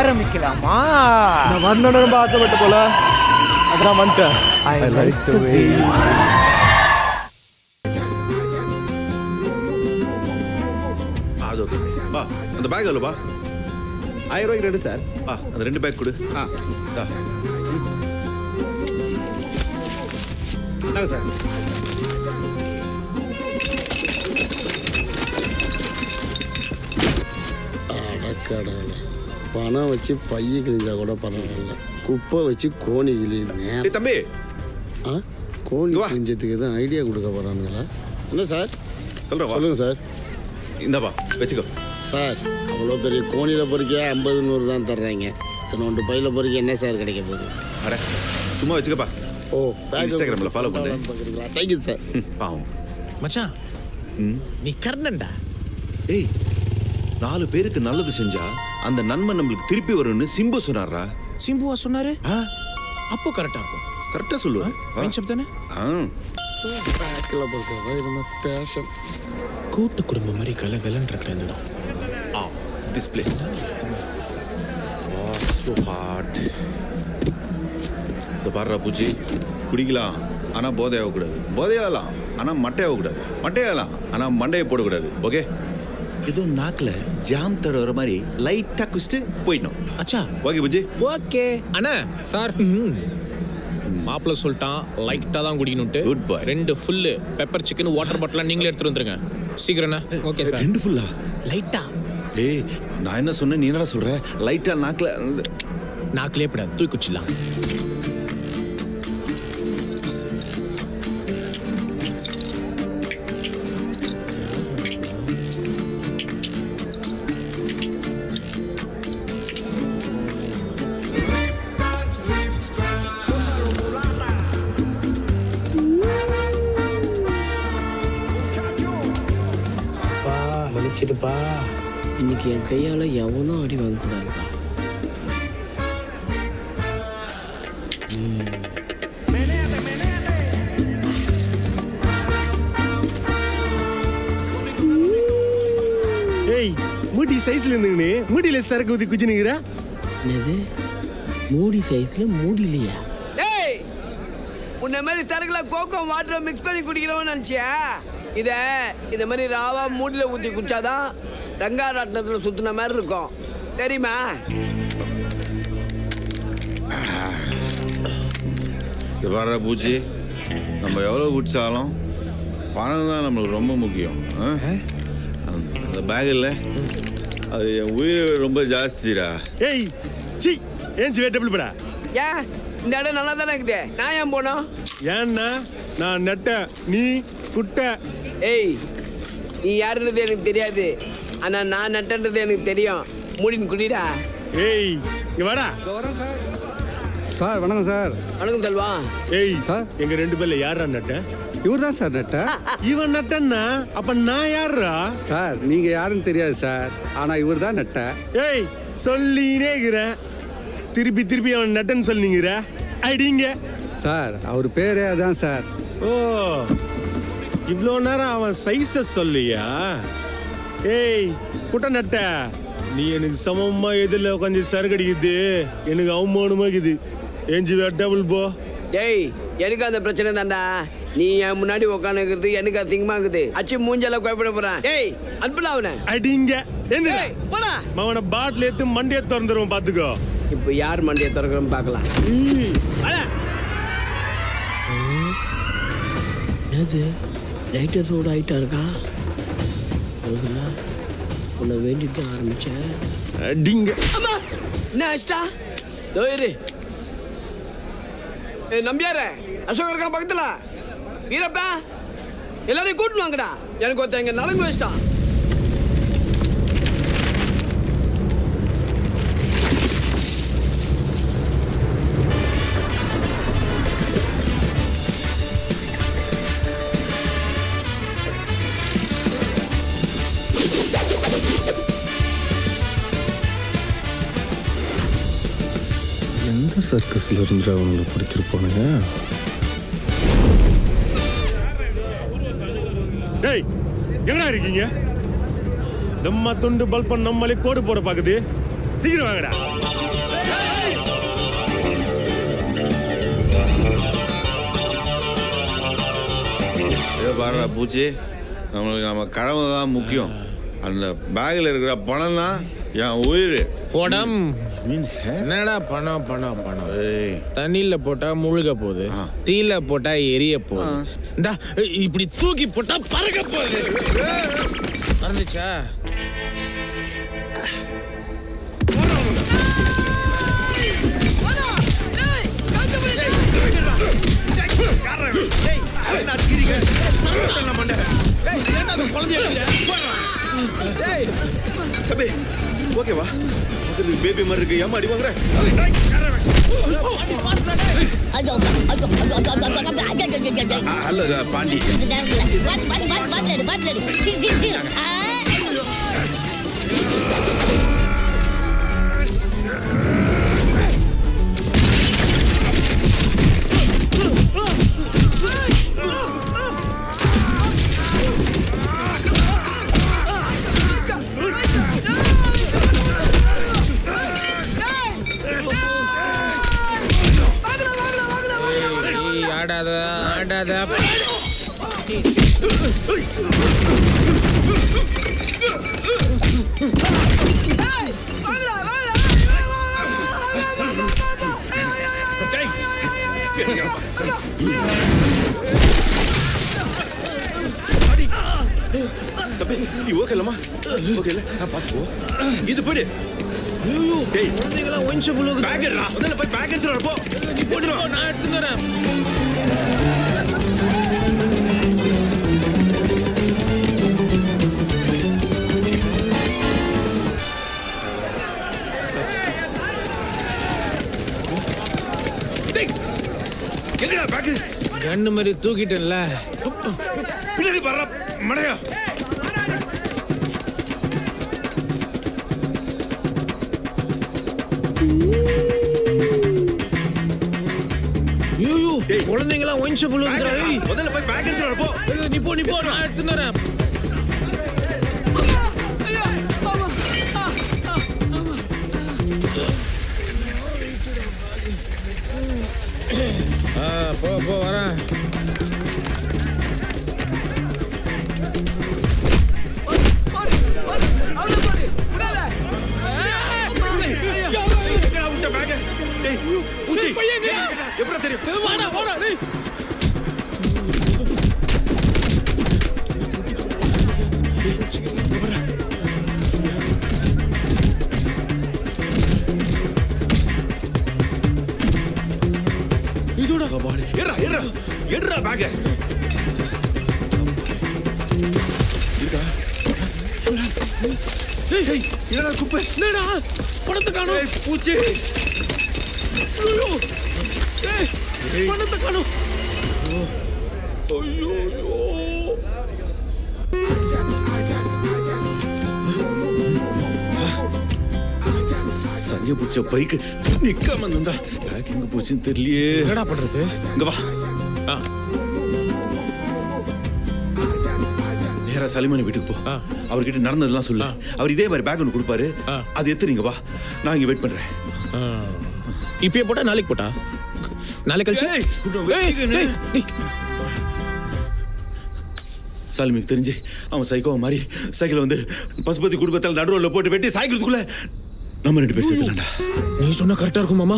ஆரம்பிக்கலாமா? நான் வரணும்னு ரொம்ப ஆசைப்பட்ட போல அதான் வந்துட்டேன். I like the way you அது பா அந்த பேக் எவ்வளோ பா? 1000 ரூபாய்க்கு ரெண்டு சார். அந்த 2 பேக் கொடு. சார் அடக்கடலை பணம் வச்சு பைய கிழிஞ்சா கூட பரவாயில்ல, குப்பை வச்சு கோணி கிழிங்க. தம்பி கோணி கிழிஞ்சதுக்கு எதுவும் ஐடியா கொடுக்க போகிறானுங்களா? என்ன சார் சொல்லுங்க சார். இந்தாப்பா வச்சுக்கோ சார். அவ்வளோ பெரிய கோணியில் பொறிக்க 50-100 தான் தர்றாங்க. இத்தனோண்டு பையில் பொறிக்க என்ன சார் கிடைக்க போகுது? அட சும்மா வச்சுக்கப்பா. ஓ இன்ஸ்டாகிராமில் ஃபாலோ பண்ணு. பார்க்குறீங்களா? Thank you sir. பாவம் மச்சான், நீ கர்ணன்டா. ஏய் 4 பேருக்கு நல்லது செஞ்சா அந்த நன்மை நம்மளுக்கு திருப்பி வரும்னு சிம்பு சொன்னாரா? சிம்புவா சொன்னாரு? அப்போ கரெக்டா இருக்கும். கரெக்டா சொல்லுவேன். தானே பேக்கில் பொறுக்கிறதா இது மாதிரி பேஷன். கூட்டு குடும்பம் மாதிரி கலகலன்னு இருக்கிற இந்த இடம். This place. So hot. இந்த பாடுறா பூச்சி குடிக்கலாம் ஆனால் போதையாகக்கூடாது, போதையாகலாம் ஆனால் மட்டையாகக்கூடாது, மட்டையாகலாம் ஆனால் மண்டையை போடக்கூடாது. ஓகே, ஏதோ நாக்கில் ஜாம் தட வர மாதிரி லைட்டாக குடிச்சிட்டு போயிடணும். அச்சா ஓகே பூச்சி. ஓகே அண்ணா சார். மாப்பிள்ள சொல்லிட்டான் லைட்டாக தான் குடிக்கணும்ட்டு. குட் பாய். 2 ஃபுல்லு பெப்பர் சிக்கன் வாட்டர் பாட்டிலாம் நீங்களே எடுத்துட்டு வந்துருங்க சீக்கிரண்ணா. Okay sir. 2 ஃபுல்லா? லைட்டா. ஏய் நான் என்ன சொன்னேன், நீ என்ன சொல்ற? லைட்டா நாக்கிலே படாது, தூக்கி குச்சிடலாம். வலிச்சிடுப்பா. இன்னைக்கு என் கையால் எவனும் அடி வாங்கக்கூடாதுப்பா. ஏய் மூடி சைஸ்ல இருந்துங்கன்னு மூடியில சரக்கு ஊற்றி குச்சினுங்கிற. என்னது மூடி சைஸில் மூடிலையா? ஏய் உன்ன மாதிரி சரக்குல கோகோ வாட்டரை மிக்ஸ் பண்ணி குடிக்கிறவன்னு நினச்சியா? இதை மாதிரி ராவா மூடியில் ஊற்றி குடிச்சாதான் ரங்காராட்டினத்தில் சுற்றின மாதிரி இருக்கும், தெரியுமா? இது வர்ற பூச்சி, நம்ம எவ்வளோ குடிச்சாலும் பணம் தான் நம்மளுக்கு ரொம்ப முக்கியம். அந்த பேக் இல்லை, அது என் உயிர் ரொம்ப ஜாஸ்திடா. ஏய் சி ஏன் வேட்டபிள் படா. ஏன் இந்த இடம் நல்லா தானே இருக்குது, நான் ஏன் போனோம்? ஏன்னா நான் நெட்ட நீ குட்டை. ஏய் நீ யாருன்றது எனக்கு தெரியாது, ஆனால் நான் நட்டன்றது எனக்கு தெரியும். மூடின்னு குடிடா. ஏய் இங்க வாடா. வரேன் சார். சார் வணக்கம் சார். வணக்கம் செல்வா. ஏய் சார் எங்க 2 பேர்ல யாரா நட்ட? இவர் தான் சார் நட்ட. இவன் நட்டன்னா அப்ப நான் யாரா? சார் நீங்க யாருன்னு தெரியாது சார், ஆனா இவர் தான் நட்ட. ஏய் சொல்லினே இருக்கிறேன், திருப்பி திருப்பி அவன் நட்டன்னு சொல்லிங்கிற அடிங்க. சார் அவர் பேரே அதான் சார். ஓ இவ்வளோ நேரம் அவன் சைஸ சொல்லியா? ஏய் குட்ட நட்ட, நீ எனக்கு சமமா எதில் உட்காந்து சரக்கடிக்குது, எனக்கு அவமானமா இருக்குது. ஏஞ்சி டபுள் போ. ஏய் எனக்கு அந்த பிரச்சனை தான்டா, நீ என் முன்னாடி உட்காந்துக்கிறது எனக்கு அசிங்கமா இருக்குது. அச்சு மூஞ்செல்லாம் குழப்பிட போறான். ஏய் அன்புல அவனை அடிங்க. போடா அவனை பாட்டில் எடுத்து மண்டியை திறந்துருவோம், பாத்துக்கோ. இப்போ யார் மண்டியை திறக்கிறோம் பார்க்கலாம். என்னது லைட்டை சூடு ஆகிட்டா இருக்கா? உன்னை வேண்டிட்டு ஆரம்பிச்சேன். அடிங்க. அம்மா என்ன ஆச்சுடா? தோயிரு நம்பியார அசோக் இருக்கான் பக்கத்துல. வீரப்பா எல்லாரையும் கூட்டு வாங்கடா, எனக்கு ஒருத்தன் இங்க நலங்கு வச்சிட்டான். எந்த சர்க்கஸில் இருந்து அவங்களை பிடிச்சிருப்பானுங்க? டேய் எங்கடா இருக்கீங்க? தம்மா துண்டு பல்ப நம்மளே கோடு போட பாக்குது. சீக்கிரம் வாங்கடா. பாருடா பூச்சி, நம்மளுக்கு நம்ம கடமை தான் முக்கியம். அந்த பேக்கில் இருக்கிற பணம் தான் என் உயிர். உடம் என்னடா பணம் பணம் பணம். தண்ணியில போட்டா முழுக போகுது, தீல போட்டா எரிய போகுது, இந்தா இப்படி தூக்கி போட்டா பறக்க போகுது. மறந்துச்சா? ஓகேவா? பேபி மாதிரி இருக்கு, ஏமா அடி வாங்குற? அல்ல பாண்டி. ஆடாத ஆடாத. நீ ஓகே இல்லம்மா? ஓகே இல்ல, நான் பாத்துக்கோ. இது போடு. டேய் குழந்தைகளா ஒன்ஸ் புள்ள பேக் எடுடா. முதல்ல போய் பேக் எடுத்துட்டு போ. நீ போடுறா. நான் எடுத்துட்டு வரேன். டேய் எங்கடா பேக்? கண்ணு மாதிரி தூக்கிட்டேன்ல. பின்னாடி வர்ற மடையா. குழந்தைங்களா ஒன்ஸ் புள்ள முதல்ல போய் பேக் எடுத்துட்டு போ. நீ போ நீ போ, நான் எடுத்துட்டு வரேன். போ போ வரேன். எப்படா தெரியும்? வாடா வாடா டேய். இதோட கபாடி. ஏறா ஏறா ஏறா பேக். இருக்கா? டேய் டேய் என்னடா குப்பை? என்னடா பணத்தை காணோம். ஏய் பூச்சி. ஐயோ டேய் பணத்தை காணோம். ஐயோ ஐயோ. சஞ்சய் பூச்ச பைக்கு நிக்காம இருந்தா பேக் எங்க போச்சுன்னு தெரியலையே. என்னடா பண்றது? இங்க வா. நேரா சலிமானி வீட்டுக்கு போ. அவர்கிட்ட நடந்ததெல்லாம் சொல்லு. அவர் இதே மாதிரி பேக் ஒன்று கொடுப்பாரு. அது எடுத்துறீங்க வா, நான் இங்க வெயிட் பண்றேன். இப்பயே போட்டா நாளைக்கு போட்டா நாளைக்கு கழிச்சு. சாலிமிக்கு தெரிஞ்சு அவன் சைக்கோ மாதிரி சைக்கிள் வந்து பசுபதி குடும்பத்தில் நடுவில் போட்டு வெட்டி சாய்க்கிறதுக்குள்ள நம்ம 2 பேர் சேர்த்துலாம்டா. நீ சொன்னா கரெக்டா இருக்கும் மாமா.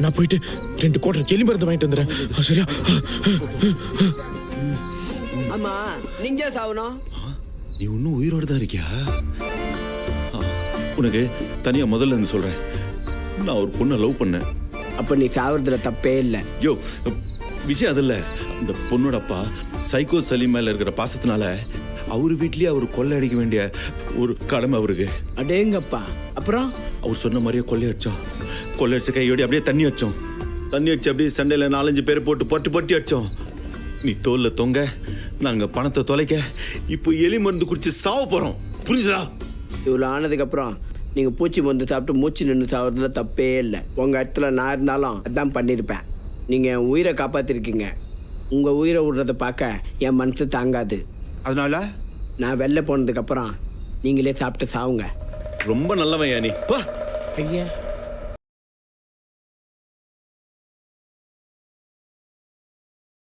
நான் போயிட்டு 2 கோட்டர் எலி மருந்து வாங்கிட்டு வந்துடுறேன். சரியா? ஆமா நீங்க சாவணும். நீ இன்னும் உயிரோடு தான் இருக்கியா? உனக்கு தனியா முதல்ல இருந்து சொல்றேன். நான் ஒரு பொண்ணை லவ் பண்ணேன். அப்ப நீ சாவறதுல தப்பே இல்லை. யோ விஷயம் அது இல்ல. இந்த பொண்ணோட அப்பா சைக்கோ சலீம் மேல இருக்கிற பாசத்தினால அவரு வீட்லயே அவர் கொள்ளை அடிக்க வேண்டிய ஒரு கடமை அவருக்கு. அடேங்கப்பா. அப்புறம் அவர் சொன்ன மாதிரியே கொள்ளையடிச்சோம். கொள்ளையடிச்ச கையோடி அப்படியே தண்ணி அடிச்சோம். தண்ணி அடிச்சு அப்படியே சண்டையில 4-5 பேரை போட்டு பொட்டி பொட்டி அடிச்சோம். நீ தோல்ல தொங்க, நாங்க பணத்தை தொலைக்க, இப்போ எலி மருந்து குடிச்சு சாவ போறோம். புரிஞ்சுதா? இவ்வளோ ஆனதுக்கப்புறம் நீங்கள் பூச்சி மருந்து சாப்பிட்டு மூச்சு நின்று சாப்பிட்றதுல தப்பே இல்லை. உங்கள் இடத்துல நான் இருந்தாலும் அதான் பண்ணியிருப்பேன். நீங்கள் என் உயிரை காப்பாற்றிருக்கீங்க. உங்கள் உயிரை விடுறத பார்க்க என் மனசு தாங்காது. அதனால நான் வெளில போனதுக்கப்புறம் நீங்களே சாப்பிட்டு சாவுங்க. ரொம்ப நல்லவன் நீ. ஐயா